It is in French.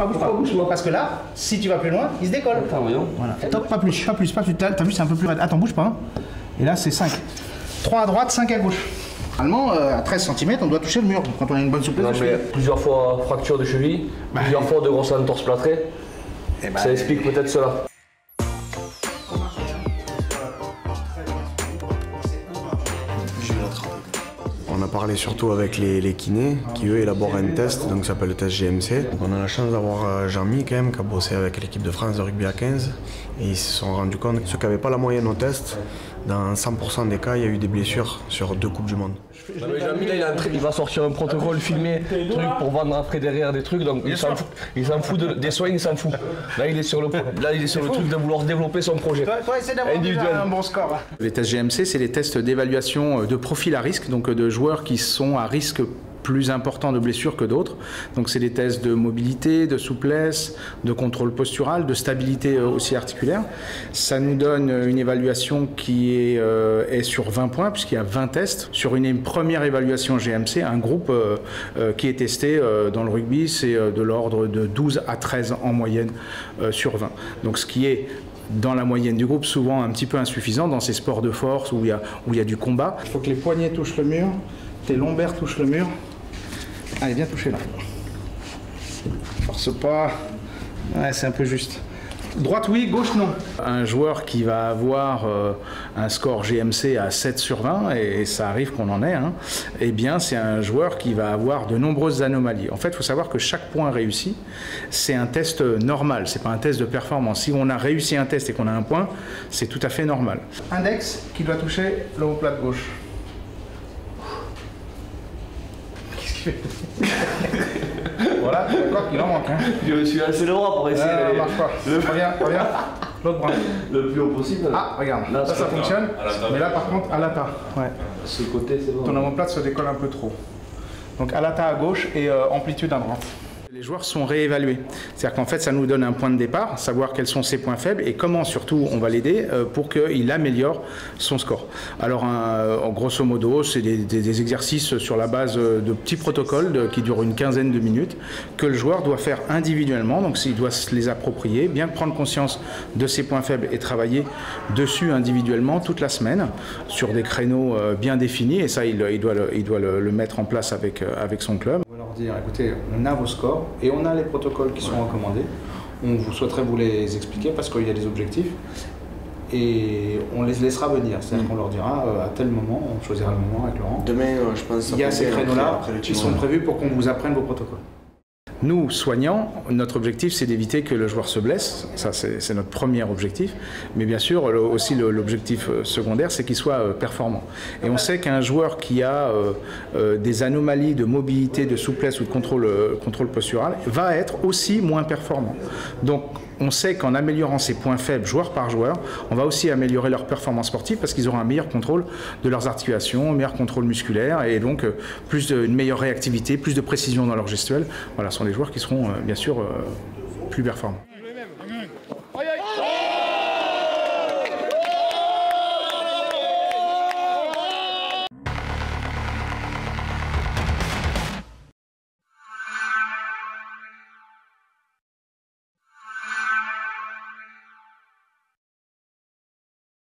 bouge pas, parce que là, si tu vas plus loin, il se décolle. Attends, voyons. Voilà. Top, pas plus, t'as vu, c'est un peu plus raide. Attends, bouge pas. Hein. Et là, c'est 5. 3 à droite, 5 à gauche. Normalement, à 13 cm, on doit toucher le mur quand on a une bonne souplesse de cheville. Plusieurs fois fracture de cheville, plusieurs fois de grosses entorses plâtrées. Ça explique peut-être cela. On a parlé surtout avec les kinés qui eux élaborent un test, donc ça s'appelle le test GMC. Donc on a la chance d'avoir Jean-Mi quand même qui a bossé avec l'équipe de France de rugby à 15 et ils se sont rendus compte que ceux qui n'avaient pas la moyenne au test, dans 100% des cas, il y a eu des blessures sur 2 Coupes du Monde. Jean-Mi il va sortir un protocole filmé, truc pour vendre après derrière des trucs, donc il s'en fout des soins, il s'en fout. Là il est sur le truc de vouloir développer son projet individuel. Un bon score. Les tests GMC, c'est les tests d'évaluation de profil à risque, donc de joueurs qui sont à risque plus important de blessures que d'autres. Donc c'est des tests de mobilité, de souplesse, de contrôle postural, de stabilité aussi articulaire. Ça nous donne une évaluation qui est sur 20 points puisqu'il y a 20 tests. Sur une première évaluation GMC, un groupe qui est testé dans le rugby, c'est de l'ordre de 12 à 13 en moyenne sur 20. Donc ce qui est dans la moyenne du groupe, souvent un petit peu insuffisant dans ces sports de force où il y a du combat. Il faut que les poignets touchent le mur, tes lombaires touchent le mur. Allez, bien touché là. Force pas. Ouais, c'est un peu juste. Droite, oui, gauche, non. Un joueur qui va avoir un score GMC à 7 sur 20, et ça arrive qu'on en ait, hein, eh bien, c'est un joueur qui va avoir de nombreuses anomalies. En fait, il faut savoir que chaque point réussi, c'est un test normal, c'est pas un test de performance. Si on a réussi un test et qu'on a un point, c'est tout à fait normal. Index qui doit toucher l'omoplate gauche. Voilà, tu vois qu'il en manque. Hein. Je suis assez droit pour essayer d'aller. Marche pas. Reviens. L'autre bras. Le plus haut possible. Ah, regarde. Là, ça fonctionne. Mais là, par contre, à l'ata. Ouais. Ce côté, c'est bon. Ton omoplate se décolle un peu trop. Donc, à l'ata à gauche et amplitude à droite. Les joueurs sont réévalués. C'est-à-dire qu'en fait, ça nous donne un point de départ, savoir quels sont ses points faibles et comment surtout on va l'aider pour qu'il améliore son score. Alors, en grosso modo, c'est des exercices sur la base de petits protocoles qui durent une quinzaine de minutes que le joueur doit faire individuellement. Donc, il doit se les approprier, bien prendre conscience de ses points faibles et travailler dessus individuellement toute la semaine sur des créneaux bien définis. Et ça, il doit le mettre en place avec son club. On va leur dire, écoutez, on a vos scores et on a les protocoles qui sont recommandés. On vous souhaiterait vous les expliquer parce qu'il y a des objectifs et on les laissera venir. C'est-à-dire qu'on leur dira à tel moment, on choisira le moment avec Laurent. Demain, je pense que il y a ces créneaux-là qui sont prévus pour qu'on vous apprenne vos protocoles. Nous, soignants, notre objectif, c'est d'éviter que le joueur se blesse. Ça, c'est notre premier objectif. Mais bien sûr, aussi l'objectif secondaire, c'est qu'il soit performant. Et on sait qu'un joueur qui a des anomalies de mobilité, de souplesse ou de contrôle postural va être aussi moins performant. Donc, on sait qu'en améliorant ces points faibles joueur par joueur, on va aussi améliorer leur performance sportive parce qu'ils auront un meilleur contrôle de leurs articulations, un meilleur contrôle musculaire et donc une meilleure réactivité, plus de précision dans leur gestuelle. Voilà, ce sont des joueurs qui seront bien sûr plus performants.